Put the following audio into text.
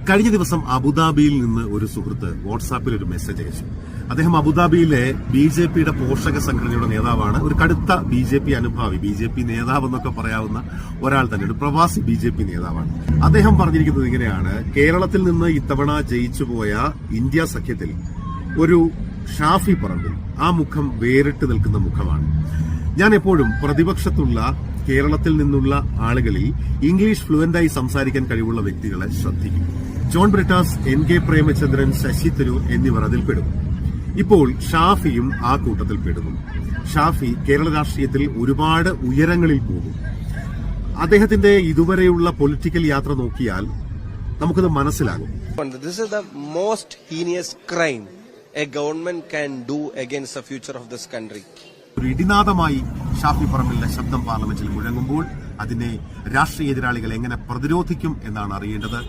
കഴിഞ്ഞ ദിവസം അബുദാബിയിൽ നിന്ന് ഒരു സുഹൃത്ത് വാട്സാപ്പിൽ ഒരു മെസ്സേജ് അയച്ചു. അദ്ദേഹം അബുദാബിയിലെ ബിജെപിയുടെ പോഷക സംഘടനയുടെ നേതാവാണ്. ഒരു കടുത്ത ബിജെപി അനുഭാവി, ബിജെപി നേതാവ് എന്നൊക്കെ പറയാവുന്ന ഒരാൾ തന്നെ, ഒരു പ്രവാസി ബിജെപി നേതാവാണ്. അദ്ദേഹം പറഞ്ഞിരിക്കുന്നത് ഇങ്ങനെയാണ്: കേരളത്തിൽ നിന്ന് ഇത്തവണ ജയിച്ചുപോയ ഇന്ത്യ സഖ്യത്തിൽ ഒരു ഷാഫി പറമ്പിൽ, ആ മുഖം വേറിട്ട് നിൽക്കുന്ന മുഖമാണ്. ഞാൻ എപ്പോഴും പ്രതിപക്ഷത്തുള്ള കേരളത്തിൽ നിന്നുള്ള ആളുകളിൽ ഇംഗ്ലീഷ് ഫ്ലുവന്റായി സംസാരിക്കാൻ കഴിവുള്ള വ്യക്തികളെ ശ്രദ്ധിക്കും. ജോൺ ബ്രിട്ടാസ്, എൻ.കെ. പ്രേമചന്ദ്രൻ, ശശി തരൂർ എന്നിവർ അതിൽപ്പെടും. ഇപ്പോൾ ഷാഫിയും ആ കൂട്ടത്തിൽ പെടുന്നു. ഷാഫി കേരള രാഷ്ട്രീയത്തിൽ ഒരുപാട് ഉയരങ്ങളിൽ പോകും. അദ്ദേഹത്തിന്റെ ഇതുവരെയുള്ള പൊളിറ്റിക്കൽ യാത്ര നോക്കിയാൽ നമുക്കത് മനസ്സിലാകും. This is the most heinous crime a government can do against the future of this country. ഒരു ഇടിനാദമായി ഷാഫി പറമ്പിലിന്റെ ശബ്ദം പാർലമെന്റിൽ മുഴങ്ങുമ്പോൾ അതിനെ രാഷ്ട്രീയ എതിരാളികൾ എങ്ങനെ പ്രതിരോധിക്കും എന്നാണ് അറിയേണ്ടത്.